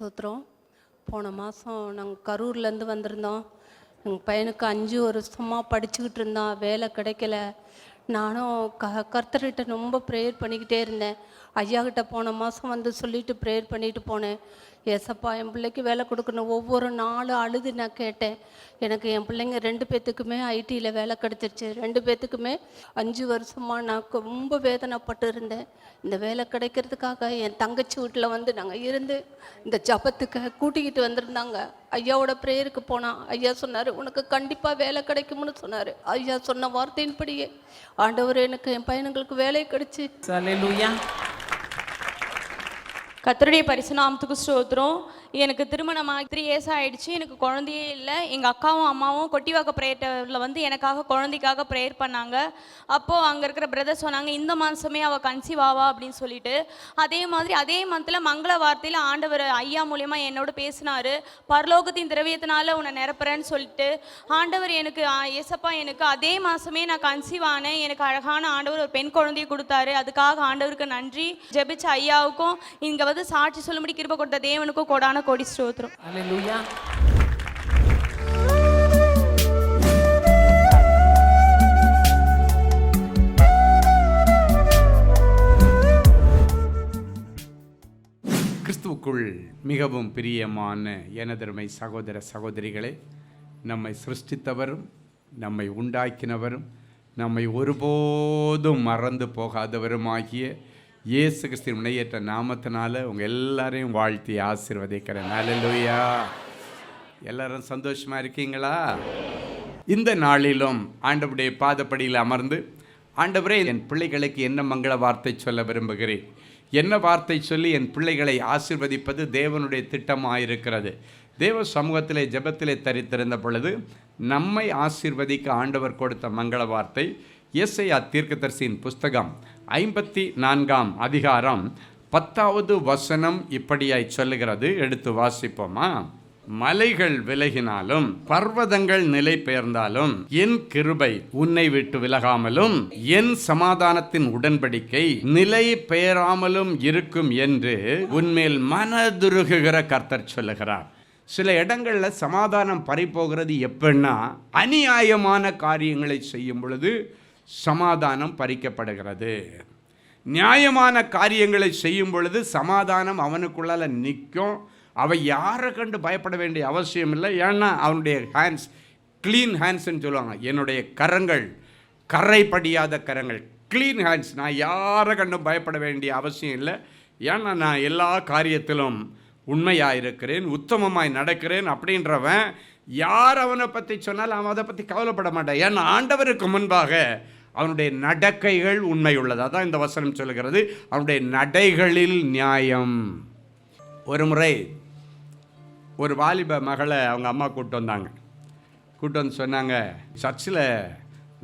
ஸ்தோத்திரம். போன மாதம் நாங்கள் கரூர்லேருந்து வந்திருந்தோம். எங்கள் பையனுக்கு 5 வருஷமாக படிச்சுக்கிட்டு இருந்தான், வேலை கிடைக்கல. நானும் கர்த்தர்கிட்ட ரொம்ப ப்ரேயர் பண்ணிக்கிட்டே இருந்தேன். ஐயாக்கிட்ட போன மாதம் வந்து சொல்லிவிட்டு ப்ரேயர் பண்ணிட்டு போனேன். ஏசப்பா என் பிள்ளைக்கு வேலை கொடுக்கணும். ஒவ்வொரு நாளும் அழுது நான் கேட்டேன். எனக்கு என் பிள்ளைங்க 2 பேர்த்துக்குமே ஐடியில் வேலை கிடச்சிருச்சு. 2 பேர்த்துக்குமே 5 வருஷமாக நான் ரொம்ப வேதனைப்பட்டு இருந்தேன். இந்த வேலை கிடைக்கிறதுக்காக என் தங்கச்சி வீட்டில் வந்து நாங்கள் இருந்து இந்த ஜபத்துக்கு கூட்டிக்கிட்டு வந்திருந்தாங்க. ஐயாவோட ப்ரேயருக்கு போனான். ஐயா சொன்னார், உனக்கு கண்டிப்பாக வேலை கிடைக்கும்னு சொன்னார். ஐயா சொன்ன வார்த்தையின்படியே ஆண்டவர் எனக்கு என் பையனுங்களுக்கு வேலை கிடைச்சி. அல்லேலூயா. கர்த்தருடைய பரிசுநாமத்துக்கு ஸ்தோத்திரம். எனக்கு திருமணமாக 3 years ஆகிடுச்சு. எனக்கு குழந்தையே இல்லை. எங்கள் அக்காவும் அம்மாவும் கொட்டிவாக்க ப்ரேயரில் வந்து எனக்காக குழந்தைக்காக ப்ரேயர் பண்ணாங்க. அப்போது அங்கே இருக்கிற பிரதர் சொன்னாங்க, இந்த மாதமே அவள் கன்சீவ் ஆவா அப்படின்னு சொல்லிட்டு. அதே மாதிரி அதே மந்தில் மங்கள வார்த்தையில் ஆண்டவர் ஐயா மூலயமா என்னோட பேசினார். பரலோகத்தின் திரவியத்தினால உன்னை நிரப்புறேன்னு சொல்லிட்டு ஆண்டவர் எனக்கு ஏசப்பா எனக்கு அதே மாதமே நான் கன்சீவ் ஆனேன். எனக்கு அழகான ஆண்டவர் ஒரு பெண் குழந்தையை கொடுத்தாரு. அதுக்காக ஆண்டவருக்கு நன்றி. ஜெபிச்ச ஐயாவுக்கும் இங்கே வந்து சாட்சி சொல்லும்படி கிருபை கொடுத்த தேவனுக்கும் கொடான கோடி ஸ்தோத்திரம். அல்லேலூயா. கிறிஸ்துவுக்குள் மிகவும் பிரியமான எனதருமை சகோதர சகோதரிகளே, நம்மை சிருஷ்டித்தவரும் நம்மை உண்டாக்கினவரும் நம்மை ஒருபோதும் மறந்து போகாதவருமாகிய இயேசு கிறிஸ்துவின் முனையேற்ற நாமத்தினால உங்கள் எல்லாரையும் வாழ்த்தி ஆசீர்வதிக்கிறேன். அல்லேலூயா. எல்லாரும் சந்தோஷமாக இருக்கீங்களா? இந்த நாளிலும் ஆண்டவருடைய பாதப்படியில் அமர்ந்து, ஆண்டவரே என் பிள்ளைகளுக்கு என்ன மங்கள வார்த்தை சொல்ல விரும்புகிறேன், என்ன வார்த்தை சொல்லி என் பிள்ளைகளை ஆசீர்வதிப்பது தேவனுடைய திட்டமாயிருக்கிறது. தேவ சமூகத்திலே ஜெபத்திலே தரித்திருந்த பொழுது நம்மை ஆசீர்வதிக்க ஆண்டவர் கொடுத்த மங்கள வார்த்தை ஏசாயா தீர்க்கதரிசியின் புஸ்தகம் 54ஆம் அதிகாரம் 10வது வசனம் இப்படியாய் சொல்லுகிறது. எடுத்து வாசிப்போமா? மலைகள் விலகினாலும் பர்வதங்கள் நிலை பெயர்ந்தாலும் என் கிருபை உன்னை விட்டு விலகாமலும் என் சமாதானத்தின் உடன்படிக்கை நிலை பெயராமலும் இருக்கும் என்று உன்மேல் மனதுருகுகிற கர்த்தர் சொல்லுகிறார். சில இடங்களில் சமாதானம் பறிப்போகிறது எப்படின்னா, அநியாயமான காரியங்களை செய்யும் பொழுது சமாதானம் பறிக்கப்படுகிறது. நியாயமான காரியங்களை செய்யும் பொழுது சமாதானம் அவனுக்குள்ளால நிற்கும். அவன் யாரை கண்டு பயப்பட வேண்டிய அவசியம் இல்லை. ஏன்னா அவனுடைய ஹேண்ட்ஸ் க்ளீன் ஹேண்ட்ஸ்ன்னு சொல்லுவாங்க. என்னுடைய கரங்கள் கரைப்படியாத கரங்கள், க்ளீன் ஹேண்ட்ஸ். நான் யாரை கண்டும் பயப்பட வேண்டிய அவசியம் இல்லை. ஏன்னா நான் எல்லா காரியத்திலும் உண்மையாக இருக்கிறேன், உத்தமமாய் நடக்கிறேன் அப்படின்றவன் யார் அவனை பற்றி சொன்னாலும் அவன் அதை பற்றி கவலைப்பட மாட்டான். ஏன்னா ஆண்டவருக்கு முன்பாக அவனுடைய நடக்கைகள் உண்மை உள்ளது. அதான் இந்த வசனம் சொல்லுகிறது, அவனுடைய நடைகளில் நியாயம். ஒரு முறை ஒரு வாலிப மகளை அவங்க அம்மா கூப்பிட்டு வந்தாங்க. கூப்பிட்டு வந்து சொன்னாங்க, சர்ச்சில்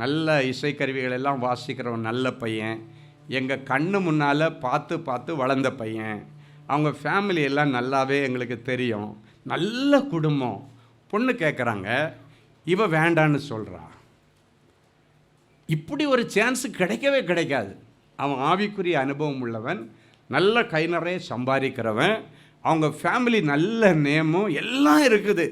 நல்ல இசைக்கருவிகள் எல்லாம் வாசிக்கிறவன் நல்ல பையன், எங்கள் கண்ணு முன்னால் பார்த்து பார்த்து வளர்ந்த பையன், அவங்க ஃபேமிலி எல்லாம் நல்லாவே எங்களுக்கு தெரியும், நல்ல குடும்பம். பொண்ணு கேட்குறாங்க, இவ வேண்டான்னு சொல்கிறா. இப்படி ஒரு சான்ஸு கிடைக்கவே கிடைக்காது. அவன் ஆவிக்குரிய அனுபவம் உள்ளவன், நல்ல கை நிறைய சம்பாதிக்கிறவன், அவங்க ஃபேமிலி நல்ல நேமும் எல்லாம் இருக்குது.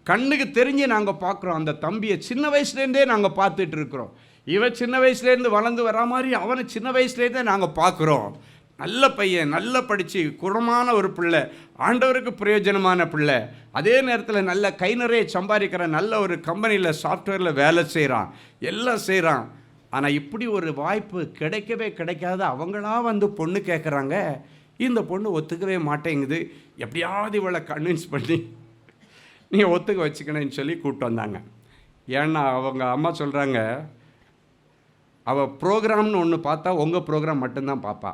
கண்ணுக்கு தெரிஞ்சு நாங்கள் பார்க்குறோம். அந்த தம்பியை சின்ன வயசுலேருந்தே நாங்கள் பார்த்துட்டு இருக்கிறோம். இவன் சின்ன வயசுலேருந்து வளர்ந்து வரா மாதிரி அவனை சின்ன வயசுலேருந்தே நாங்கள் பார்க்குறோம். நல்ல பையன், நல்லா படித்து குணமான ஒரு பிள்ளை, ஆண்டவருக்கு பிரயோஜனமான பிள்ளை, அதே நேரத்தில் நல்ல கை நிறைய சம்பாதிக்கிற நல்ல ஒரு கம்பெனியில் சாஃப்ட்வேரில் வேலை செய்கிறான், எல்லாம் செய்கிறான். ஆனால் இப்படி ஒரு வாய்ப்பு கிடைக்கவே கிடைக்காத அவங்களா வந்து பொண்ணு கேட்குறாங்க. இந்த பொண்ணு ஒத்துக்கவே மாட்டேங்குது. எப்படியாவது இவளை கன்வின்ஸ் பண்ணி நீ ஒத்துக்க வச்சுக்கணும்னு சொல்லி கூப்பிட்டு வந்தாங்க. ஏன்னா அவங்க அம்மா சொல்கிறாங்க, அவள் ப்ரோக்ராம்னு ஒன்று பார்த்தா உங்கள் ப்ரோக்ராம் மட்டும்தான் பார்ப்பா,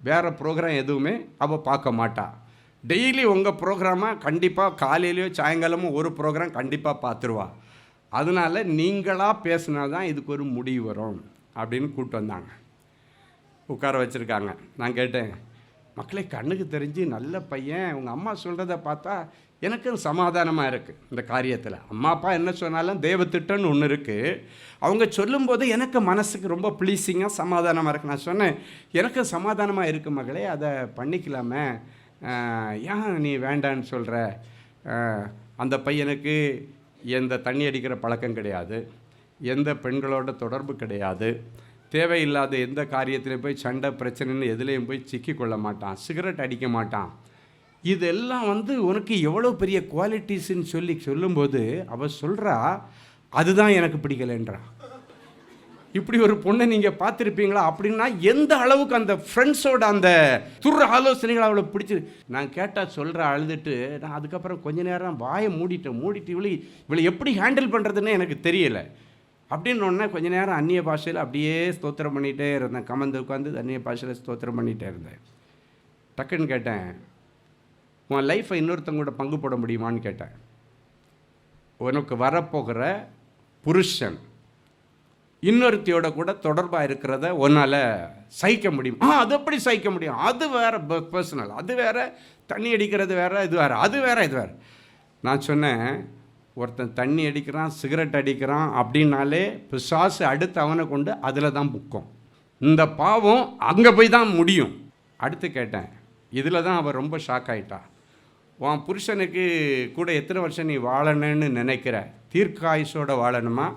வேறு ப்ரோக்ராம் எதுவுமே அவள் பார்க்க மாட்டா. டெய்லி உங்கள் ப்ரோக்ராமாக கண்டிப்பாக காலையிலையோ சாயங்காலமும் ஒரு ப்ரோக்ராம் கண்டிப்பாக பார்த்துருவா. அதனால் நீங்களாக பேசினா தான் இதுக்கு ஒரு முடிவு வரும் அப்படின்னு கூப்பிட்டு வந்தாங்க. உட்கார வச்சுருக்காங்க. நான் கேட்டேன், மக்களே கண்ணுக்கு தெரிஞ்சு நல்ல பையன், உங்கள் அம்மா சொல்கிறத பார்த்தா எனக்கும் சமாதானமாக இருக்குது. இந்த காரியத்தில் அம்மா அப்பா என்ன சொன்னாலும் தேவத்திட்டம்னு ஒன்று இருக்குது. அவங்க சொல்லும்போது எனக்கு மனசுக்கு ரொம்ப ப்ளீஸிங்காக சமாதானமாக இருக்குது. நான் சொன்னேன், எனக்கு சமாதானமாக இருக்குது மகளே, அதை பண்ணிக்கலாமே, ஏன் நீ வேண்டான்னு சொல்கிற? அந்த பையனுக்கு எந்த தண்ணி அடிக்கிற பழக்கம் கிடையாது, எந்த பெண்களோட தொடர்பு கிடையாது, தேவையில்லாத எந்த காரியத்திலையும் போய் சண்டை பிரச்சனைன்னு எதுலேயும் போய் சிக்கி கொள்ள மாட்டான், சிகரெட் அடிக்க மாட்டான். இதெல்லாம் உனக்கு எவ்வளோ பெரிய குவாலிட்டிஸ்ன்னு சொல்லும்போது அவள் சொல்கிறா, அதுதான் எனக்கு பிடிக்கலைன்றா. இப்படி ஒரு பொண்ணை நீங்கள் பார்த்துருப்பீங்களா? அப்படின்னா எந்த அளவுக்கு அந்த ஃப்ரெண்ட்ஸோட அந்த துற ஆலோசனைகள் அவளை பிடிச்சி. நான் கேட்டால் சொல்கிற அழுதுட்டு நான் அதுக்கப்புறம் கொஞ்ச நேரம் வாயை மூடிட்டு இவளை எப்படி ஹேண்டில் பண்ணுறதுன்னு எனக்கு தெரியலை. அப்படின்னு ஒன்று கொஞ்ச நேரம் அந்நிய பாஷையில் அப்படியே ஸ்தோத்திரம் பண்ணிகிட்டே இருந்தேன். கமந்து உட்காந்து அந்நிய பாஷையில் ஸ்தோத்திரம் பண்ணிகிட்டே இருந்தேன். டக்குன்னு கேட்டேன், உன் லைஃப்பை இன்னொருத்தவங்க கூட பங்கு போட முடியுமான்னு கேட்டேன். உனக்கு வரப்போகிற புருஷன் இன்னொருத்தியோட கூட தொடர்பாக இருக்கிறத உன்னால் சகிக்க முடியும்? அது எப்படி சகிக்க முடியும்? அது வேறு பர்சனல், அது வேறு, தண்ணி அடிக்கிறது வேறு, இது வேறு, அது வேறு, இது வேறு. நான் சொன்னேன், ஒருத்தன் தண்ணி அடிக்கிறான், சிகரெட் அடிக்கிறான் அப்படின்னாலே பிசாசு அடுத்து அவனை கொண்டு அதில் தான் புக்கும். இந்த பாவம் அங்கே போய் தான் முடியும். அடுத்து கேட்டேன், இதில் தான் அவள் ரொம்ப ஷாக் ஆகிட்டா. உன் புருஷனுக்கு கூட எத்தனை வருஷம் நீ வாழணும்னு நினைக்கிற? தீர்க்காயுசோடு வாழணுமா,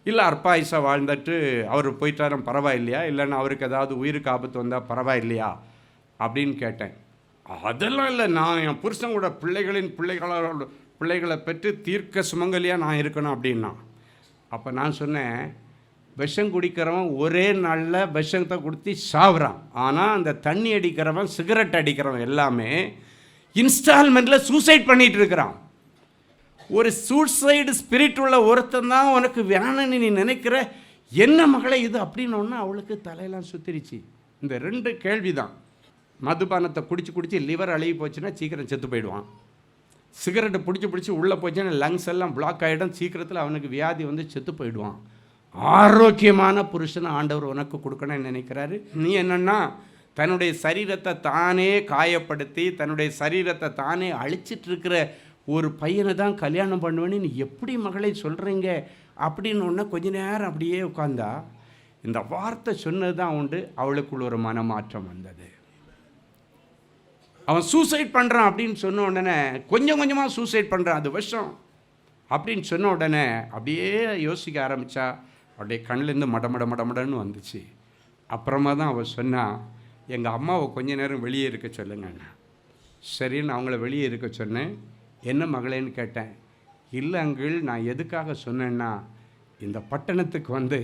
இல்லை அற்பாயுசாக வாழ்ந்துட்டு அவர் போயிட்டாரும் பரவாயில்லையா, இல்லைன்னா அவருக்கு ஏதாவது உயிருக்கு ஆபத்து வந்தால் பரவாயில்லையா அப்படின்னு கேட்டேன். அதெல்லாம் இல்லை, நான் என் புருஷன் கூட பிள்ளைகளை பெற்று தீர்க்க சுமங்கலியாக நான் இருக்கணும் அப்படின்னா. அப்போ நான் சொன்னேன், விஷம் குடிக்கிறவன் ஒரே நாளில் விஷத்தை கொடுத்து சாவுறான். ஆனால் அந்த தண்ணி அடிக்கிறவன், சிகரெட் அடிக்கிறவன் எல்லாமே இன்ஸ்டால்மெண்ட்டில் சூசைட் பண்ணிகிட்டு இருக்கிறான். ஒரு சூசைடு ஸ்பிரிட் உள்ள ஒருத்தன் தான் உனக்கு வேணும்னு நீ நினைக்கிற. என்ன மகளே இது அப்படின்னு அவளுக்கு தலையெல்லாம் சுத்திருச்சு. இந்த 2 கேள்வி தான். மதுபானத்தை குடிச்சு லிவர் அழுகி போச்சுன்னா சீக்கிரம் செத்து போயிடுவான். சிகரெட்டை பிடிச்சி உள்ளே போச்சுன்னா லங்ஸ் எல்லாம் பிளாக் ஆகிடும், சீக்கிரத்தில் அவனுக்கு வியாதி செத்து போயிடுவான். ஆரோக்கியமான புருஷனை ஆண்டவர் உனக்கு கொடுக்கணும்னு நினைக்கிறாரு. நீ என்னன்னா தன்னுடைய சரீரத்தை தானே காயப்படுத்தி தன்னுடைய சரீரத்தை தானே அழிச்சிட்டு இருக்கிற ஒரு பையனை தான் கல்யாணம் பண்ணுவேன்னு நீ எப்படி மகளை சொல்கிறீங்க அப்படின்னு கொஞ்ச நேரம் அப்படியே உட்காந்தா. இந்த வார்த்தை சொன்னது தான் உண்டு, அவளுக்குள்ள ஒரு மனமாற்றம் வந்தது. அவன் சூசைட் பண்ணுறான் அப்படின்னு சொன்ன உடனே கொஞ்சம் கொஞ்சமாக சூசைட் பண்ணுறான், அது விஷம் அப்படின்னு சொன்ன உடனே அப்படியே யோசிக்க ஆரம்பித்தா. அப்படியே கண்ணிலேருந்து மடமடன்னு வந்துச்சு. அப்புறமா தான் அவள் சொன்னா, எங்கள் அம்மாவை கொஞ்ச நேரம் வெளியே இருக்க சொல்லுங்கண்ணா. சரின்னு அவங்கள வெளியே இருக்க சொன்னேன். என்ன மகளேன்னு கேட்டேன். இல்லை அங்கிள், நான் எதுக்காக சொன்னேன்னா, இந்த பட்டணத்துக்கு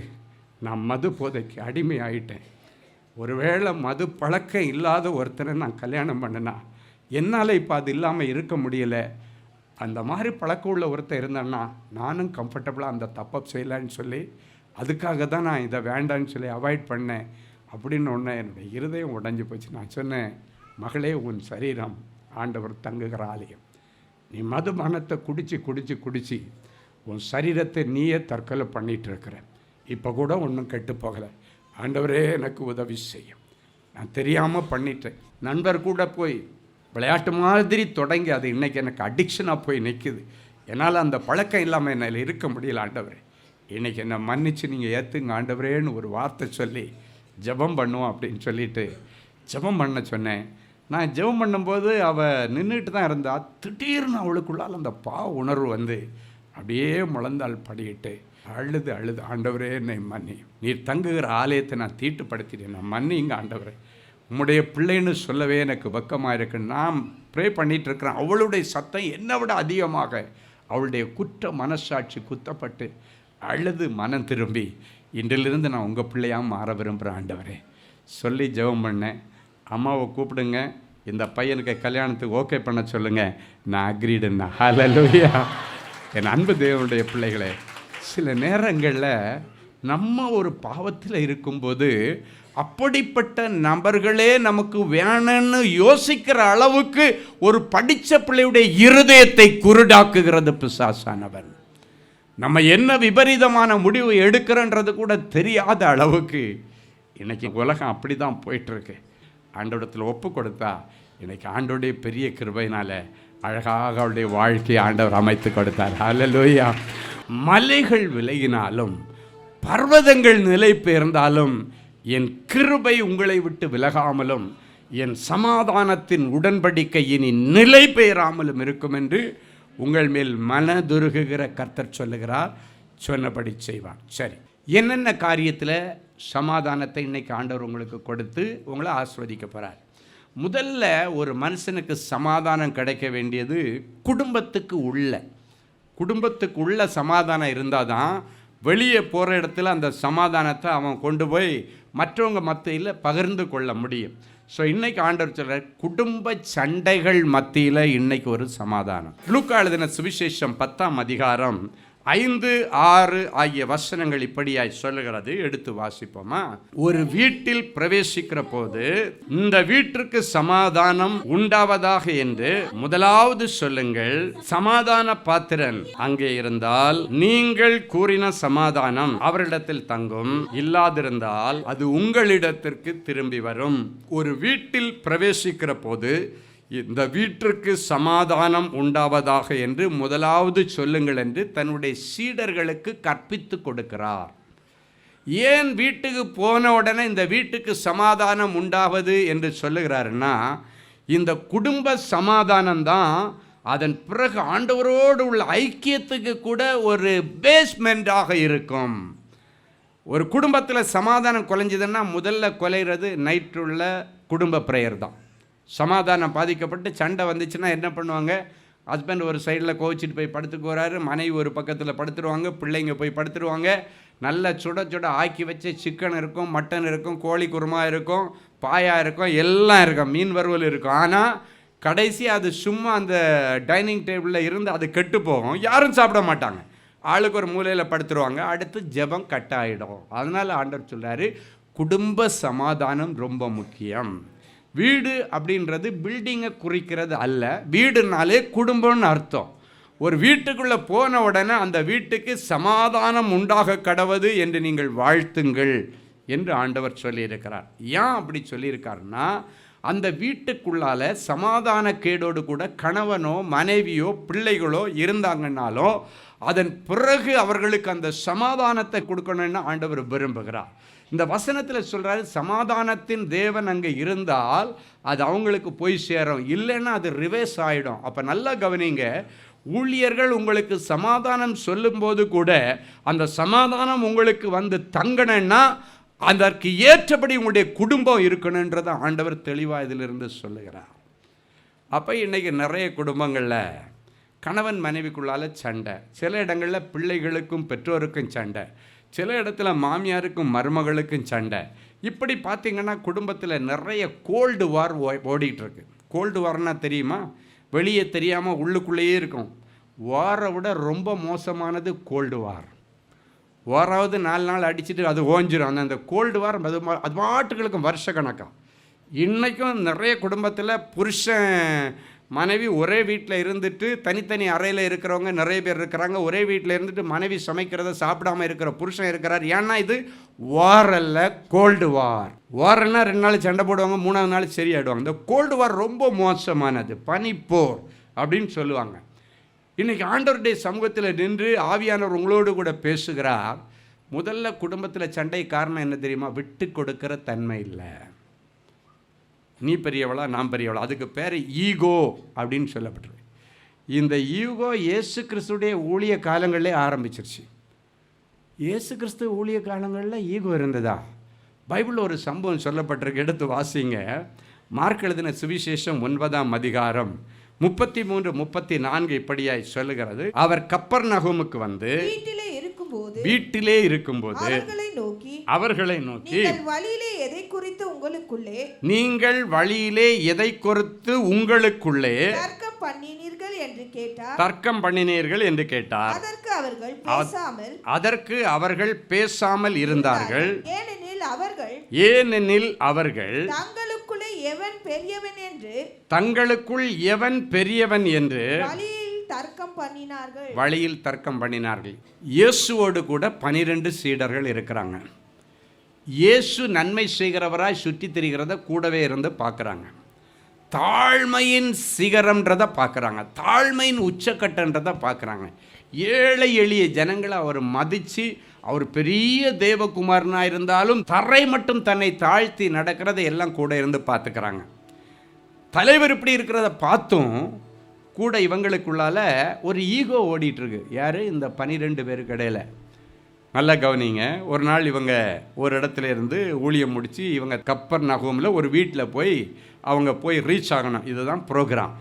நான் மது போதைக்கு அடிமை ஆகிட்டேன். ஒருவேளை மது பழக்கம் இல்லாத ஒருத்தனை நான் கல்யாணம் பண்ணேன்னா என்னால் இப்போ அது இல்லாமல் இருக்க முடியலை. அந்த மாதிரி பழக்கம் உள்ள ஒருத்தர் இருந்தான்னா நானும் கம்ஃபர்டபுளாக அந்த தப்பை செய்யலான்னு சொல்லி அதுக்காக தான் நான் இதை வேண்டான்னு சொல்லி அவாய்ட் பண்ணேன் அப்படின்னு என்னுடைய இருதயம் உடைஞ்சு போச்சு. நான் சொன்னேன், மகளே, உன் சரீரம் ஆண்டவர் தங்குகிற ஆலயம். நீ மதுபானத்தை குடிச்சு உன் சரீரத்தை நீயே தற்கொலை பண்ணிகிட்டு இருக்கிற. இப்போ கூட ஒன்றும் கெட்டு போகலை. ஆண்டவரே எனக்கு உதவி செய்யும். நான் தெரியாமல் பண்ணிட்டேன். நண்பர் கூட போய் விளையாட்டு மாதிரி தொடங்கி அது இன்றைக்கி எனக்கு அடிக்ஷனாக போய் நிற்குது. என்னால் அந்த பழக்கம் இல்லாமல் என்னால் இருக்க முடியல. ஆண்டவரே, இன்றைக்கி என்னை மன்னிச்சு நீங்கள் ஏற்றுங்க ஆண்டவரேன்னு ஒரு வார்த்தை சொல்லி ஜெபம் பண்ணுவோம் அப்படின்னு சொல்லிட்டு ஜெபம் பண்ண சொன்னேன். நான் ஜெபம் பண்ணும்போது அவள் நின்றுட்டு தான் இருந்தா. திடீர்னு அவளுக்குள்ளால் அந்த உணர்வு அப்படியே முழந்தாள் படியிட்டு அழுது ஆண்டவரே என்னை மன்னி, நீர் தங்குகிற ஆலயத்தை நான் தீட்டுப்படுத்திட்டேன், நான் மன்னிங்க ஆண்டவரே, உம்முடைய பிள்ளைன்னு சொல்லவே எனக்கு வெக்கமாக இருக்கு. நான் ப்ரே பண்ணிகிட்டு இருக்கிறேன். அவளுடைய சத்தம் என்னை விட அதிகமாக அவளுடைய குற்ற மனசாட்சி குத்தப்பட்டு அழுது மனம் திரும்பி இன்றிலிருந்து நான் உங்கள் பிள்ளையாக மாற விரும்புகிறேன் ஆண்டவரே சொல்லி ஜெபம் பண்ணேன். அம்மாவை கூப்பிடுங்க, இந்த பையனுக்கு கல்யாணத்துக்கு ஓகே பண்ண சொல்லுங்கள். நான் அக்ரீடுன்னா. ஹல்லேலூயா. என் அன்பு தேவனுடைய பிள்ளைகளே, சில நேரங்களில் நம்ம ஒரு பாவத்தில் இருக்கும்போது அப்படிப்பட்ட நபர்களே நமக்கு வேணும்னு யோசிக்கிற அளவுக்கு ஒரு படித்த பிள்ளையுடைய இருதயத்தை குருடாக்குகிறது பிசாசானவன். நம்ம என்ன விபரீதமான முடிவு எடுக்கிறன்றது கூட தெரியாத அளவுக்கு இன்றைக்கி உலகம் அப்படி தான் போயிட்டுருக்கு. ஆண்டவரிடத்தில் ஒப்பு கொடுத்தா இன்றைக்கி ஆண்டோடைய பெரிய கிருபையினால் அழகாக அவருடைய வாழ்க்கையை ஆண்டவர் அமைத்து கொடுத்தார். ஹல்லேலூயா. மலைகள் விலகினாலும் பர்வதங்கள் நிலை பெயர்ந்தாலும் என் கிருபை உங்களை விட்டு விலகாமலும் என் சமாதானத்தின் உடன்படிக்கை இனி நிலை பெயராமலும் இருக்கும் என்று உங்கள் மேல் மனதுருகுகிற கர்த்தர் சொல்லுகிறார். சொன்னபடி செய்வார். சரி, என்னென்ன காரியத்தில் சமாதானத்தை இன்னைக்கு ஆண்டவர் உங்களுக்கு கொடுத்து உங்களை ஆஸ்வதிக்க போகிறார்? முதல்ல ஒரு மனுஷனுக்கு சமாதானம் கிடைக்க வேண்டியது குடும்பத்துக்கு உள்ள சமாதானம் இருந்தால் தான் வெளியே போகிற இடத்துல அந்த சமாதானத்தை அவன் கொண்டு போய் மற்றவங்க மத்தியில் பகிர்ந்து கொள்ள முடியும். ஸோ இன்றைக்கி ஆண்டவர் சொல்கிறார், குடும்ப சண்டைகள் மத்தியில் இன்றைக்கி ஒரு சமாதானம். லூக்கா எழுதின சுவிசேஷம் 10ஆம் அதிகாரம் 5, 6 ஆகிய வசனங்கள் இப்படியாய் சொல்லுகிறது. எடுத்து வாசிப்போமா? ஒரு வீட்டில் பிரவேசிக்கிற போது இந்த வீட்டிற்கு சமாதானம் உண்டாவதாக என்று முதலாவது சொல்லுங்கள். சமாதான பாத்திரன் அங்கே இருந்தால் நீங்கள் கூறின சமாதானம் அவரிடத்தில் தங்கும், இல்லாதிருந்தால் அது உங்களிடத்திற்கு திரும்பி வரும். ஒரு வீட்டில் பிரவேசிக்கிற போது இந்த வீட்டிற்கு சமாதானம் உண்டாவதாக என்று முதலாவது சொல்லுங்கள் என்று தன்னுடைய சீடர்களுக்கு கற்பித்து கொடுக்கிறார். ஏன் வீட்டுக்கு போன உடனே இந்த வீட்டுக்கு சமாதானம் உண்டாவது என்று சொல்லுகிறாருன்னா, இந்த குடும்ப சமாதானம் தான் அதன் பிறகு ஆண்டவரோடு உள்ள ஐக்கியத்துக்கு கூட ஒரு பேஸ்மெண்டாக இருக்கும். ஒரு குடும்பத்தில் சமாதானம் குலைஞ்சதுன்னா முதல்ல குலைகிறது நைட்டுள்ள குடும்ப ப்ரேயர் தான். சமாதானம் பாதிக்கப்பட்டு சண்டை வந்துச்சுன்னா என்ன பண்ணுவாங்க? ஹஸ்பண்ட் ஒரு சைடில் கோவிச்சிட்டு போய் படுத்துக்கு வராரு, மனைவி ஒரு பக்கத்தில் படுத்துருவாங்க, பிள்ளைங்க போய் படுத்துருவாங்க. நல்லா சுட சுட ஆக்கி வச்ச சிக்கன் இருக்கும், மட்டன் இருக்கும், கோழி குருமா இருக்கும், பாயா இருக்கும், எல்லாம் இருக்கும், மீன் வறுவல் இருக்கும். ஆனால் கடைசி அது சும்மா அந்த டைனிங் டேபிளில் இருந்து அது கெட்டு போகும். யாரும் சாப்பிட மாட்டாங்க, ஆளுக்கு ஒரு மூலையில் படுத்துருவாங்க. அடுத்து ஜெபம் கட் ஆகிடும். அதனால் ஆண்டவர் சொல்கிறாரு, குடும்ப சமாதானம் ரொம்ப முக்கியம். வீடு அப்படின்றது பில்டிங்கை குறிக்கிறது அல்ல. வீடுனாலே குடும்பம்னு அர்த்தம். ஒரு வீட்டுக்குள்ளே போன உடனே அந்த வீட்டுக்கு சமாதானம் உண்டாக கடவது என்று நீங்கள் வாழ்த்துங்கள் என்று ஆண்டவர் சொல்லியிருக்கிறார். ஏன் அப்படி சொல்லியிருக்காருன்னா, அந்த வீட்டுக்குள்ளால சமாதான கேடோடு கூட கணவனோ மனைவியோ பிள்ளைகளோ இருந்தாங்கன்னாலோ அதன் பிறகு அவர்களுக்கு அந்த சமாதானத்தை கொடுக்கணும்னு ஆண்டவர் விரும்புகிறார். இந்த வசனத்தில் சொல்கிறாரு, சமாதானத்தின் தேவன் அங்கே இருந்தால் அது அவங்களுக்கு போய் சேரும், இல்லைன்னா அது ரிவர்ஸ் ஆகிடும். அப்போ நல்லா கவனிங்க, ஊழியர்கள் உங்களுக்கு சமாதானம் சொல்லும்போது கூட அந்த சமாதானம் உங்களுக்கு வந்து தங்கணுன்னா அதற்கு ஏற்றபடி உங்களுடைய குடும்பம் இருக்கணுன்றதை ஆண்டவர் தெளிவாக இதிலிருந்து சொல்லுகிறார். அப்போ இன்றைக்கி நிறைய குடும்பங்களில் கணவன் மனைவிக்குள்ளால் சண்டை, சில இடங்களில் பிள்ளைகளுக்கும் பெற்றோருக்கும் சண்டை, சில இடத்துல மாமியாருக்கும் மருமகளுக்கும் சண்டை. இப்படி பார்த்திங்கன்னா குடும்பத்தில் நிறைய கோல்டு வார் ஓடிட்டுருக்கு. கோல்டு வார்னால் தெரியுமா? வெளியே தெரியாமல் உள்ளுக்குள்ளேயே இருக்கும். வாரை விட ரொம்ப மோசமானது கோல்டு வார். வாராவது 4 நாள் அடிச்சுட்டு அது ஓஞ்சிரும். அந்த கோல்டு வார் அது பாட்டுகளுக்கும் வருஷ கணக்காக. இன்றைக்கும் நிறைய குடும்பத்தில் புருஷன் மனைவி ஒரே வீட்டில் இருந்துட்டு தனித்தனி அறையில் இருக்கிறவங்க நிறைய பேர் இருக்கிறாங்க. ஒரே வீட்டில் இருந்துட்டு மனைவி சமைக்கிறத சாப்பிடாமல் இருக்கிற புருஷன் இருக்கிறார். ஏன்னா இது வார் அல்ல, கோல்டு வார். வாரன்னா 2 நாள் சண்டை போடுவாங்க, 3ஆவது நாள் சரியாயிடுவாங்க. இந்த கோல்டு வார் ரொம்ப மோசமானது, பனிப்போர் அப்படின்னு சொல்லுவாங்க. இன்றைக்கி ஆண்டவருடைய சமூகத்தில் நின்று ஆவியானவர் உங்களோடு கூட பேசுகிறார். முதல்ல குடும்பத்தில் சண்டை காரணம் என்ன தெரியுமா? விட்டு கொடுக்கிற தன்மை இல்லை. நீ பெரியவளா நான் பெரியவளா, அதுக்கு பேர் ஈகோ அப்படின்னு சொல்லப்பட்டிருக்கு. இந்த ஈகோ இயேசு கிறிஸ்துடைய ஊழிய காலங்களிலே ஆரம்பிச்சிருச்சு. இயேசு கிறிஸ்து ஊழிய காலங்களில் ஈகோ இருந்ததா? பைபிளில் ஒரு சம்பவம் சொல்லப்பட்டிருக்கு, எடுத்து வாசிங்க. மார்க் எழுதின சுவிசேஷம் 9ஆம் அதிகாரம் 33, 34 இப்படியாய் சொல்லுகிறது. அவர் கப்பர்நகூமுக்கு வந்து வீட்டிலே இருக்கும்போது அவர்களை நோக்கி நீங்கள் வழியிலே எதை குறித்து உங்களுக்குள்ளே தர்க்கம் பண்ணினீர்கள் என்று கேட்டார். அதற்கு அவர்கள் பேசாமல் இருந்தார்கள். ஏனெனில் அவர்கள் தங்களுக்குள் எவன் பெரியவன் என்று வழியில் தர்க்கம் பண்ணினார்கள். இயேசுவோடு கூட 12 சீடர்கள் இருக்கிறாங்க. இயேசு நன்மை செய்கிறவராய் சுற்றி திரிகிறத கூடவே இருந்து பார்க்குறாங்க. தாழ்மையின் சிகரம்ன்றதை பார்க்குறாங்க, தாழ்மையின் உச்சக்கட்டன்றதை பார்க்குறாங்க. ஏழை எளிய ஜனங்களை அவர் மதித்து, அவர் பெரிய தேவகுமாரனாக இருந்தாலும் தரை மட்டும் தன்னை தாழ்த்தி நடக்கிறதை எல்லாம் கூட இருந்து பார்த்துக்கிறாங்க. தலைவர் இப்படி இருக்கிறத பார்த்தும் கூட இவங்களுக்குள்ளால ஒரு ஈகோ ஓடிட்டுருக்கு. யார்? இந்த 12 பேருக்கு இடையில. நல்லா கவனிங்க. ஒரு நாள் இவங்க ஒரு இடத்துல இருந்து ஊழியம் முடித்து இவங்க கப்பர்நகூமில் ஒரு வீட்டில் போய் அவங்க போய் ரீச் ஆகணும். இதுதான் ப்ரோக்ராம்.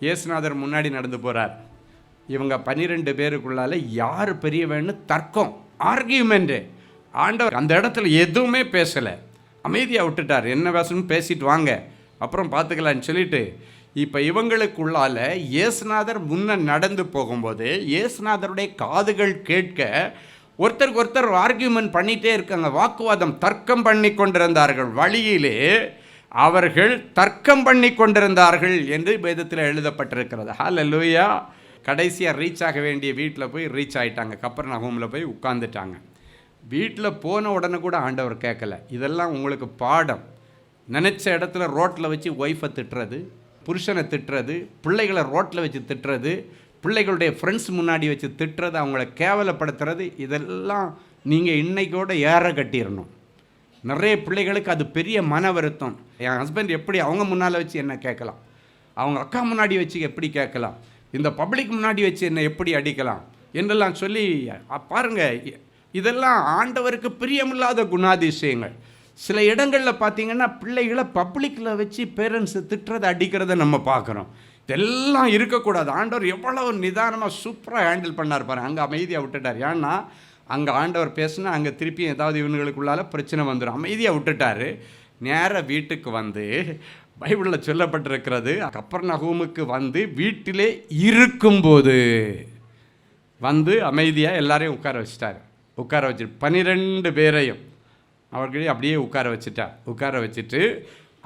இயேசுநாதர் முன்னாடி நடந்து போகிறார். இவங்க 12 பேருக்குள்ளால யார் பெரியவன்னு தர்க்கம், ஆர்கியூமெண்ட்டு. ஆண்டவர் அந்த இடத்துல எதுவுமே பேசலை, அமைதியாக விட்டுட்டார். என்ன பேசணும் பேசிட்டு வாங்க, அப்புறம் பார்த்துக்கலான்னு சொல்லிட்டு இப்போ இவங்களுக்குள்ளால இயேசுநாதர் முன்ன நடந்து போகும்போது இயேசுநாதருடைய காதுகள் கேட்க ஒருத்தருக்கு ஒருத்தர் ஆர்கியூமெண்ட் பண்ணிகிட்டே இருக்காங்க. வாக்குவாதம், தர்க்கம் பண்ணி கொண்டிருந்தார்கள். வழியிலே அவர்கள் தர்க்கம் பண்ணி கொண்டிருந்தார்கள் என்று வேதத்தில் எழுதப்பட்டிருக்கிறது. ஹல்லேலூயா. கடைசியாக ரீச் ஆக வேண்டிய வீட்டில் போய் ரீச் ஆகிட்டாங்க. கப்பர்நகூமில் போய் உட்காந்துட்டாங்க. வீட்டில் போன உடனே கூட ஆண்டவர் கேட்கல. இதெல்லாம் உங்களுக்கு பாடம். நினச்ச இடத்துல ரோட்டில் வச்சு ஒய்ஃபை திட்டுறது, புருஷனை திட்டுறது, பிள்ளைகளை ரோட்டில் வச்சு திட்டுறது, பிள்ளைகளுடைய ஃப்ரெண்ட்ஸ் முன்னாடி வச்சு திட்டுறது, அவங்கள கேவலப்படுத்துறது, இதெல்லாம் நீங்கள் இன்னைக்கோட ஏற கட்டிடணும். நிறைய பிள்ளைகளுக்கு அது பெரிய மன வருத்தம். என் ஹஸ்பண்ட் எப்படி அவங்க முன்னால் வச்சு என்ன கேட்கலாம், அவங்க அக்கா முன்னாடி வச்சு எப்படி கேட்கலாம், இந்த பப்ளிக் முன்னாடி வச்சு என்ன எப்படி அடிக்கலாம் என்றெல்லாம் சொல்லி பாருங்கள். இதெல்லாம் ஆண்டவருக்கு பிரியமில்லாத குணாதிசயங்கள். சில இடங்களில் பார்த்தீங்கன்னா பிள்ளைகளை பப்ளிக்கில் வச்சு பேரண்ட்ஸை திட்டுறதை அடிக்கிறத நம்ம பார்க்குறோம். இதெல்லாம் இருக்கக்கூடாது. ஆண்டவர் எவ்வளோ நிதானமாக சூப்பராக ஹேண்டில் பண்ணார் பாரு. அங்கே அமைதியாக விட்டுட்டார். ஏன்னா அங்கே ஆண்டவர் பேசுனா அங்கே திருப்பி ஏதாவது இவங்களுக்குள்ளால பிரச்சனை வந்துடும். அமைதியாக விட்டுட்டார். நேராக வீட்டுக்கு வந்து பைபிளில் சொல்லப்பட்டிருக்கிறது, கப்பர்நகூமுக்கு வந்து வீட்டிலே இருக்கும்போது வந்து அமைதியாக எல்லாரையும் உட்கார வச்சுட்டார். உட்கார வச்சுட்டு 12 பேரையும் அவர்களே அப்படியே உட்கார வச்சுட்டு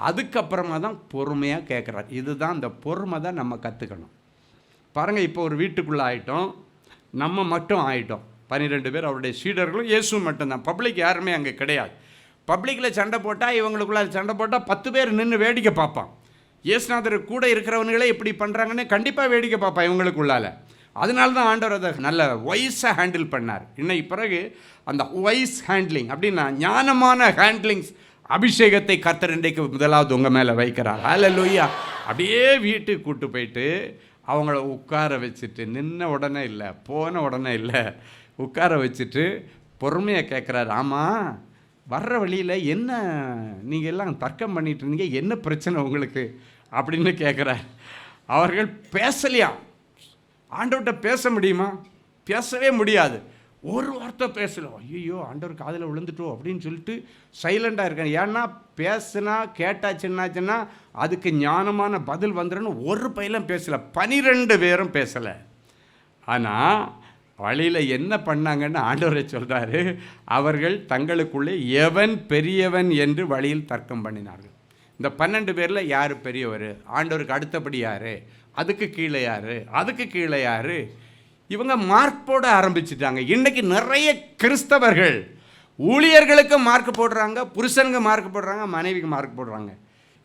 அதுக்கப்புறமா தான் பொறுமையாக கேட்குறார். இதுதான் அந்த பொறுமை தான் நம்ம கற்றுக்கணும். பாருங்கள், இப்போ ஒரு வீட்டுக்குள்ளே ஆகிட்டோம், நம்ம மட்டும் ஆகிட்டோம். 12 பேர் அவருடைய சீடர்களும் இயேசு மட்டும்தான். பப்ளிக் யாருமே அங்கே கிடையாது. பப்ளிக்கில் சண்டை போட்டால் இவங்களுக்குள்ள சண்டை போட்டால் 10 பேர் நின்று வேடிக்கை பார்ப்பான். இயேசுநாதர் கூட இருக்கிறவங்களே இப்படி பண்ணுறாங்கன்னு கண்டிப்பாக வேடிக்கை பார்ப்பான் இவங்களுக்குள்ளால. அதனால தான் ஆண்டவர் அதை நல்ல வைஸாக ஹேண்டில் பண்ணார். இன்னைக்கு பிறகு அந்த வைஸ் ஹேண்ட்லிங் அப்படின்னா ஞானமான ஹேண்ட்லிங்ஸ் அபிஷேகத்தை கர்த்தர் இன்றைக்கு முதலாவது உங்கள் மேலே வைக்கிறார். ஹல்லேலூயா. அப்படியே வீட்டுக்கு கூட்டு போயிட்டு அவங்கள உட்கார வச்சுட்டு, நின்ன உடனே இல்லை, போன உடனே இல்லை, உட்கார வச்சுட்டு பொறுமையாக கேட்குறாரு. ஆமாம், வர்ற வழியில் என்ன நீங்கள் எல்லாம் தர்க்கம் பண்ணிட்டு இருந்தீங்க, என்ன பிரச்சனை உங்களுக்கு அப்படின்னு கேட்குறார். அவர்கள் பேசலையா? ஆண்டவர்கிட்ட பேச முடியுமா? பேசவே முடியாது. ஒரு வார்த்தை பேசலாம். ஐயோ ஆண்டவர் காதில் விழுந்துட்டோம் அப்படின்னு சொல்லிட்டு சைலண்டாக இருக்காங்க. ஏன்னா பேசுனா கேட்டாச்சுன்னாச்சுன்னா அதுக்கு ஞானமான பதில் வந்துடுன்னு ஒரு பையலும் பேசலை. 12 பேரும் பேசலை. ஆனால் வழியில் என்ன பண்ணாங்கன்னு ஆண்டவரை சொல்கிறாரு. அவர்கள் தங்களுக்குள்ளே எவன் பெரியவன் என்று வழியில் தர்க்கம் பண்ணினார்கள். இந்த 12 பேரில் யார் பெரியவர், ஆண்டவருக்கு அடுத்தபடி யார், அதுக்கு கீழே யார், அதுக்கு கீழே யார், இவங்க மார்க் போட ஆரம்பிச்சிட்டாங்க. இன்றைக்கி நிறைய கிறிஸ்தவர்கள் ஊழியர்களுக்கு மார்க் போடுறாங்க, புருஷனுக்கு மார்க் போடுறாங்க, மனைவிக்கு மார்க் போடுறாங்க.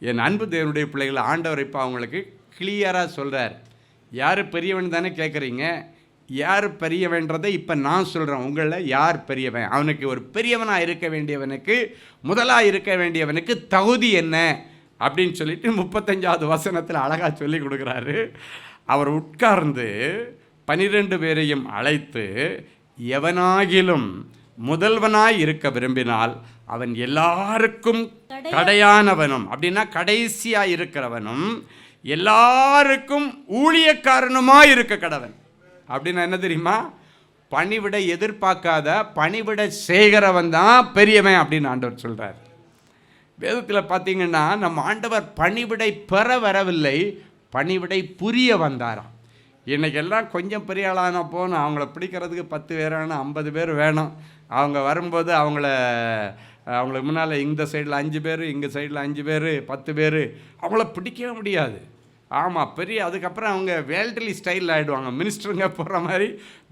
என் அன்பு தேவனுடைய பிள்ளைகள், ஆண்டவர் இப்போ அவங்களுக்கு கிளியராக சொல்கிறார். யார் பெரியவன் தானே கேட்குறீங்க, யார் பெரியவன்றதை இப்போ நான் சொல்கிறேன். உங்களில் யார் பெரியவன், அவனுக்கு ஒரு பெரியவனாக இருக்க வேண்டியவனுக்கு, முதலாக இருக்க வேண்டியவனுக்கு தகுதி என்ன அப்படின்னு சொல்லிட்டு 35வது வசனத்தில் அழகாக சொல்லி கொடுக்குறாரு. அவர் உட்கார்ந்து 12 பேரையும் அழைத்து, எவனாகிலும் முதல்வனாய் இருக்க விரும்பினால் அவன் எல்லாருக்கும் கடையானவனும், அப்படின்னா கடைசியாக இருக்கிறவனும், எல்லாருக்கும் ஊழியக்காரனுமாய் இருக்க கடவன். அப்படின்னா என்ன தெரியுமா? பணிவிட எதிர்பார்க்காத பணிவிட செய்கிறவன் தான் பெரியவன் அப்படின்னு ஆண்டவர் சொல்கிறார். வேதத்தில் பார்த்தீங்கன்னா நம்ம ஆண்டவர் பணிவிடை பெற வரவில்லை, பணிவிடை புரிய வந்தாராம். இன்றைக்கெல்லாம் கொஞ்சம் பெரிய ஆளான போகணும், அவங்கள பிடிக்கிறதுக்கு 10 பேர் வேணும், 50 பேர் வேணும். அவங்க வரும்போது அவங்களுக்கு முன்னால் இந்த சைடில் 5 பேர், இங்கே சைடில் 5 பேர், 10 பேர், அவங்கள பிடிக்கவே முடியாது. ஆமாம், பெரிய அதுக்கப்புறம் அவங்க வேல்டலி ஸ்டைலில் ஆகிடுவாங்க. மினிஸ்டருங்க போடுற மாதிரி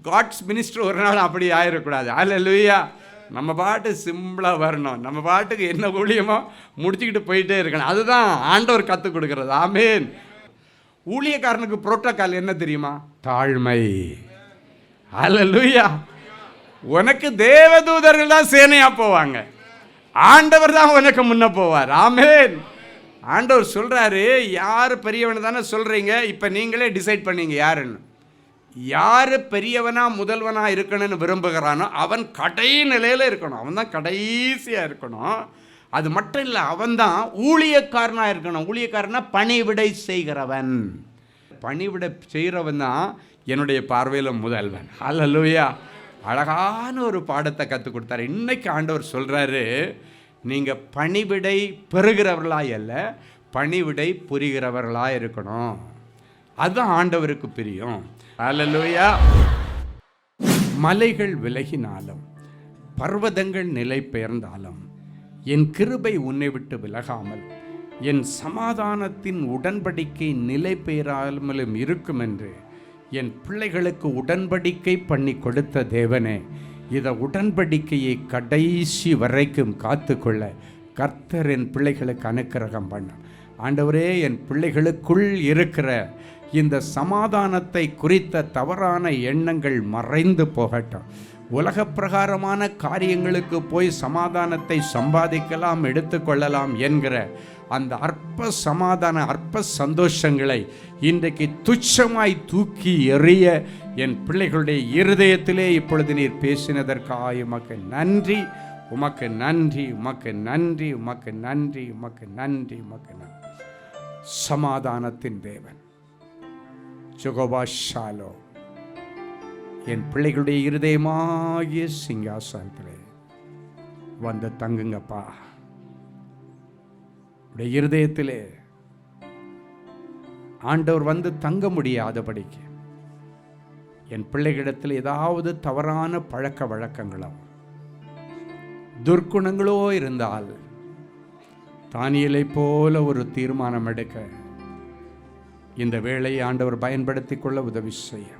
காட்ஸ் மினிஸ்டர் ஒரு நாள் அப்படி ஆகிடக்கூடாது. ஹல்லேலூயா. நம்ம பாட்டு சிம்பிளாக வரணும், நம்ம பாட்டுக்கு என்ன ஊழியமோ முடிச்சுக்கிட்டு போயிட்டே இருக்கணும். அதுதான் ஆண்டவர் கற்றுக் கொடுக்குறது. ஆமேன். ஊழியக்காரனுக்கு புரோட்டோக்கால் என்ன தெரியுமா? தாழ்மை. ஹல்லேலூயா. உனக்கு தேவதூதர்கள் தான் சேனையாக போவாங்க, ஆண்டவர் தான் உனக்கு முன்ன போவார். ஆமேன். ஆண்டவர் சொல்கிறாரு, யார் பெரியவன் தானே சொல்கிறீங்க, இப்போ நீங்களே டிசைட் பண்ணீங்க யாருன்னு. யார் பெரியவனா முதல்வனா இருக்கணும்னு விரும்புகிறானோ அவன் கடை நிலையில் இருக்கணும், அவன் தான் கடைசியாக இருக்கணும். அது மட்டும் இல்லை, அவன் தான் ஊழியக்காரனாக இருக்கணும். ஊழியக்காரனா பணிவிடை செய்கிறவன். பணிவிடை செய்கிறவன் தான் என்னுடைய பார்வையில் முதல்வன். அல்லேலூயா. அழகான ஒரு பாடத்தை கற்றுக் கொடுத்தாரு. இன்னைக்கு ஆண்டவர் சொல்கிறாரு, நீங்கள் பணிவிடை பெறுகிறவர்களாக அல்ல, பணிவிடை புரிகிறவர்களாக இருக்கணும். அதுதான் ஆண்டவருக்கு பிரியம். அல்லேலூயா. மலைகள் விலகினாலும் பர்வதங்கள் நிலை பெயர்ந்தாலும் என் கிருபை உன்னை விட்டு விலகாமல் என் சமாதானத்தின் உடன்படிக்கை நிலை பெயராமலும் இருக்கும் என்று என் பிள்ளைகளுக்கு உடன்படிக்கை பண்ணி கொடுத்த தேவனே, இதை உடன்படிக்கையை கடைசி வரைக்கும் காத்துக்கொள்ள கர்த்தர் என் பிள்ளைகளுக்கு அனுக்கிரகம் பண்ண. ஆண்டவரே, என் பிள்ளைகளுக்குள் இருக்கிற இந்த சமாதானத்தை குறித்த தவறான எண்ணங்கள் மறைந்து போகட்டும். உலக பிரகாரமான காரியங்களுக்கு போய் சமாதானத்தை சம்பாதிக்கலாம், எடுத்துக்கொள்ளலாம் என்கிற அந்த அற்ப சமாதான அற்ப சந்தோஷங்களை இன்றைக்கு துச்சமாய் தூக்கி எறிய என் பிள்ளைகளுடைய இருதயத்திலே இப்பொழுது நீர் பேசினதற்காக உமக்கு நன்றி, உமக்கு நன்றி, உமக்கு நன்றி, உமக்கு நன்றி, உமக்கு நன்றி, உமக்கு நன்றி. சமாதானத்தின் தேவன் யெகோவா ஷாலோம் என் பிள்ளைகளுடைய இருதயமாகிய சிங்காசனத்திலே வந்து தங்குங்கப்பா. உடைய இருதயத்திலே ஆண்டவர் வந்து தங்க முடியாதபடிக்கு என் பிள்ளைகளிடத்தில் ஏதாவது தவறான பழக்க வழக்கங்களோ துர்க்குணங்களோ இருந்தால் தானியேலை போல ஒரு தீர்மானம் எடுக்க இந்த வேளையை ஆண்டவர் பயன்படுத்தி கொள்ள உதவி செய்ய.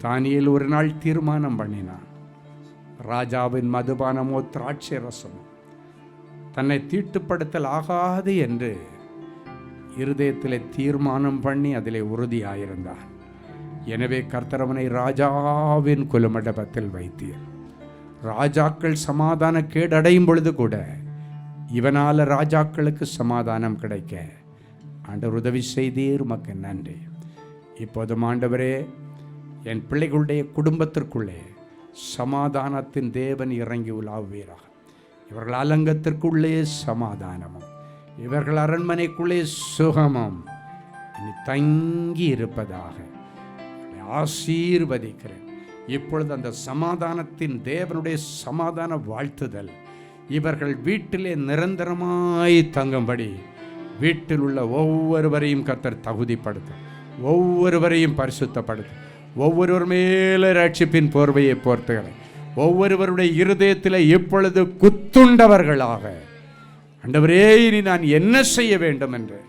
தானியேல் ஒரு நாள் தீர்மானம் பண்ணினான், ராஜாவின் மதுபானமோ திராட்சை ரசமோ தன்னை தீட்டுப்படுத்தல் ஆகாது என்று இருதயத்திலே தீர்மானம் பண்ணி அதிலே உறுதியாயிருந்தான். எனவே கர்த்தரவனை ராஜாவின் குலமண்டபத்தில் வைத்தீர். ராஜாக்கள் சமாதான கேடடையும் பொழுது கூட இவனால் ராஜாக்களுக்கு சமாதானம் கிடைக்க ஆண்டவர் உதவி செய்தீர். உமக்கு நன்றி. இப்போதும் ஆண்டவரே, என் பிள்ளைகளுடைய குடும்பத்திற்குள்ளே சமாதானத்தின் தேவன் இறங்கி உலாவுவீராக. இவர்கள் அலங்கத்திற்குள்ளே சமாதானமும் இவர்கள் அரண்மனைக்குள்ளே சுகமும் இனி தங்கி இருப்பதாக ஆசீர்வதிக்கிறேன். இப்பொழுது அந்த சமாதானத்தின் தேவனுடைய சமாதான வாழ்த்துதல் இவர்கள் வீட்டிலே நிரந்தரமாய் தங்கும்படி வீட்டில் உள்ள ஒவ்வொருவரையும் கர்த்தர் தகுதிப்படுத்த, ஒவ்வொருவரையும் பரிசுத்தப்படுத்த, ஒவ்வொருவர் மேலே ரட்சிப்பின் போர்வையை போர்த்துகிறேன். ஒவ்வொருவருடைய இருதயத்தில் இப்பொழுது குத்துண்டவர்களாக, ஆண்டவரே இனி நான் என்ன செய்ய வேண்டும் என்று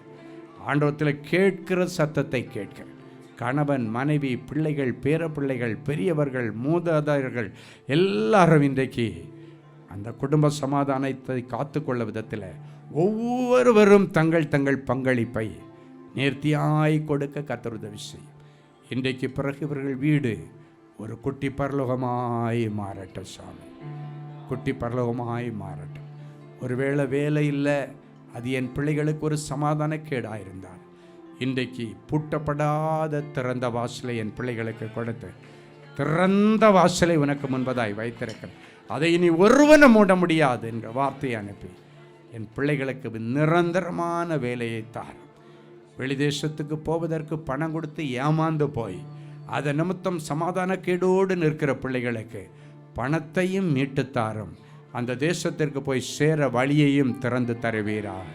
ஆண்டவத்தில் கேட்கிற சத்தத்தை கேட்கிறேன். கணவன், மனைவி, பிள்ளைகள், பேர பிள்ளைகள், பெரியவர்கள், மூதாதையர்கள் எல்லாரும் இன்றைக்கு அந்த குடும்ப சமாதானத்தை காத்துக்கொள்ள விதத்தில் ஒவ்வொருவரும் தங்கள் தங்கள் பங்களிப்பை நேர்த்தியாய் கொடுக்க கர்த்தர் உதவி செய்யும். இன்றைக்கு பிறகு இவர்கள் வீடு ஒரு குட்டி பரலோகமாய் மாறட்டும் சாமி, குட்டி பரலோகமாய் மாறட்டும். ஒருவேளை வேலை இல்லை, அது என் பிள்ளைகளுக்கு ஒரு சமாதான கேடாயிருந்தால் இன்றைக்கு பூட்டப்படாத திறந்த வாசலை என் பிள்ளைகளுக்கு கொடுத்து, திறந்த வாசலை உனக்கு முன்பதாய் வைத்திருக்கிறேன், அதை இனி ஒருவனும் மூட முடியாது என்ற வார்த்தையை அனுப்பி என் பிள்ளைகளுக்கு நிரந்தரமான வேலையை தாரும். வெளிதேசத்துக்கு போவதற்கு பணம் கொடுத்து ஏமாந்து போய் அதை நிமித்தம் சமாதான கேடோடு நிற்கிற பிள்ளைகளுக்கு பணத்தையும் மீட்டுத்தாரும். அந்த தேசத்திற்கு போய் சேர வழியையும் திறந்து தருவீராக.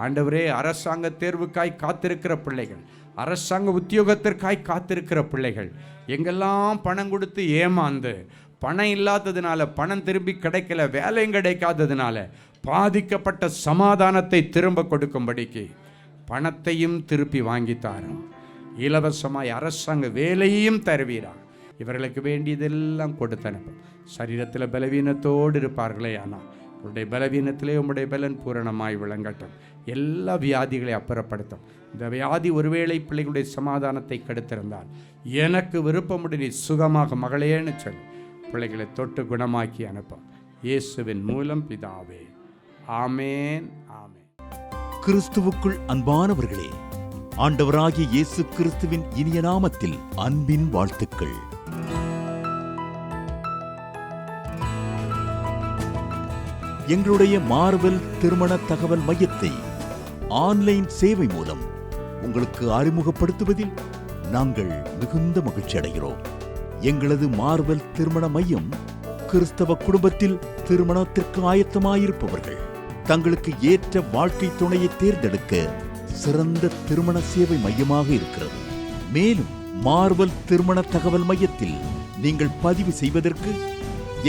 ஆண்டவரே, அரசாங்க தேர்வுக்காய் காத்திருக்கிற பிள்ளைகள், அரசாங்க உத்தியோகத்திற்காய் காத்திருக்கிற பிள்ளைகள், எங்கெல்லாம் பணம் கொடுத்து ஏமாந்து பணம் இல்லாததுனால, பணம் திரும்பி கிடைக்கல, வேலையும் கிடைக்காததுனால பாதிக்கப்பட்ட சமாதானத்தை திரும்ப கொடுக்கும்படிக்கு பணத்தையும் திருப்பி வாங்கித்தாரும். இலவசமாய் அரசாங்க வேலையையும் தருவீரா. இவர்களுக்கு வேண்டியதெல்லாம் கொடுத்து அனுப்பும். சரீரத்தில் பலவீனத்தோடு இருப்பார்களே, ஆனால் உங்களுடைய பலவீனத்திலே உங்களுடைய பலன் பூரணமாய் விளங்கட்டும். எல்லா வியாதிகளையும் அப்புறப்படுத்தும். இந்த வியாதி ஒருவேளை பிள்ளைகளுடைய சமாதானத்தை கெடுத்திருந்தால் எனக்கு விருப்பமுடைய சுகமாக மகளேன்னு சொல்லி பிள்ளைகளை தொட்டு குணமாக்கி அனுப்பும். இயேசுவின் மூலம் பிதாவே, ஆமேன், ஆமேன். கிறிஸ்துவுக்குள் அன்பானவர்களே, ஆண்டவராகிய இயேசு கிறிஸ்துவின் இனிய நாமத்தில் அன்பின் வாழ்த்துக்கள். எங்களுடைய மார்வெல் திருமண தகவல் மையத்தை ஆன்லைன் சேவை மூலம் உங்களுக்கு அறிமுகப்படுத்துவதில் நாங்கள் மிகுந்த மகிழ்ச்சி அடைகிறோம். எங்களது மார்வெல் திருமண மையம் கிறிஸ்தவ குடும்பத்தில் திருமணத்திற்கு ஆயத்தமாயிருப்பவர்கள் தங்களுக்கு ஏற்ற வாழ்க்கை துணையை தேர்ந்தெடுக்க சிறந்த திருமண சேவை மையமாக இருக்கிறது. மேலும் மார்வெல் திருமண தகவல் மையத்தில் நீங்கள் பதிவு செய்வதற்கு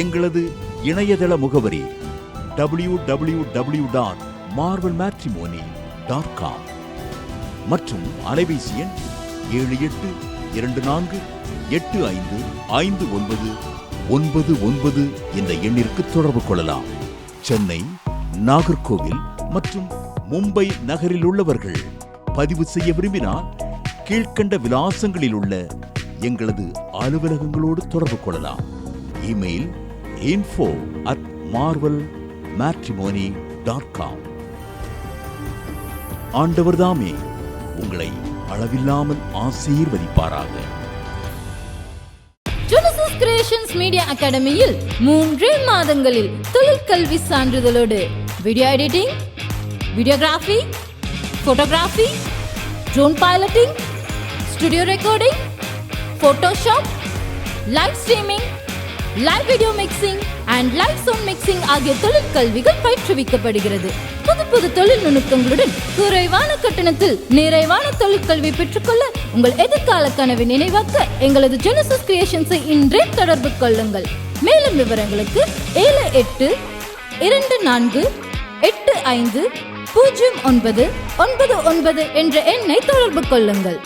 எங்களது இணையதள முகவரி www.marvelmatrimony.com மற்றும் அலைபேசி எண் 7824855999 என்ற எண்ணிற்கு தொடர்பு கொள்ளலாம். சென்னை, நாகர்கோவில் மற்றும் மும்பை நகரில் உள்ளவர்கள் பதிவு செய்ய விரும்பினால் கீழ்க்கண்ட விலாசங்களில் உள்ள எங்களது அலுவலகங்களோடு தொடர்பு கொள்ளலாம். Email info@marvelmatrimony.com. ஆண்டவர்தாமே உங்களை அளவில்லாமல் ஆசீர்வதிப்பாராக. ஜெனசிஸ் கிரியேஷன்ஸ் மீடியா அகாடமியில் 3 மாதங்களில் தொழிற்கல்வி சான்றிதழோடு video editing, videography, photography, drone piloting, studio recording, Photoshop, live streaming, live video mixing and live sound mixing ஆகிய தொழிற்கல்விகள் பயிற்றுவிக்கப்படுகிறது. புது தொழில் நுணுக்கங்களுடன் குறைவான கட்டணத்தில் நிறைவான தொழிற்கல்வி பெற்றுக்கொள்ள உங்கள் எதிர்கால கனவை நினைவாக்க எங்களது ஜெனசிஸ் கிரியேஷன்ஸை இன்றே தொடர்பு கொள்ளுங்கள். மேலும் விவரங்களுக்கு 7824850999 என்ற எண்ணை தொடர்பு கொள்ளுங்கள்.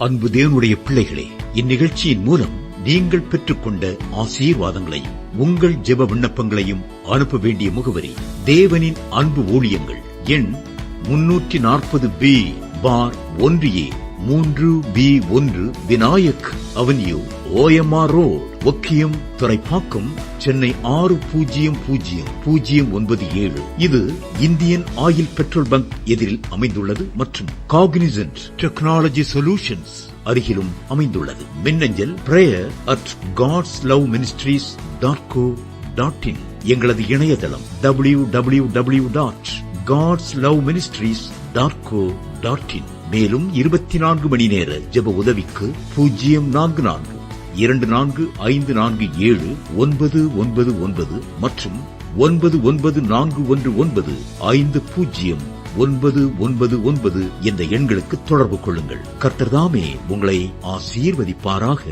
அன்பு தேவனுடைய பிள்ளைகளே, இந்நிகழ்ச்சியின் மூலம் நீங்கள் பெற்றுக்கொண்ட ஆசீர்வாதங்களை உங்கள் ஜெப விண்ணப்பங்களையும் அனுப்ப வேண்டிய முகவரி தேவனின் அன்பு ஊழியங்கள், எண் 340B/1A 3B1 Vinayak avenue, OMR road, Okkiyam, Thoraipakkam, Chennai 600097. இது இந்தியன் ஆயில் பெட்ரோல் பங்க் எதிரில் அமைந்துள்ளது மற்றும் காக்னிசன்ட் டெக்னாலஜி சொல்யூஷன்ஸ் அருகிலும் அமைந்துள்ளது. மின்னஞ்சல் prayer@godsloveministries.co.in. எங்களது இணையதளம் www.godsloveministries.co.in. மேலும் 24 மணி நேர ஜெப உதவிக்கு 044-24547-999 மற்றும் 9941950999 என்ற எண்களுக்கு தொடர்பு கொள்ளுங்கள். கர்த்தர் தாமே உங்களை ஆசீர்வதிப்பாராக.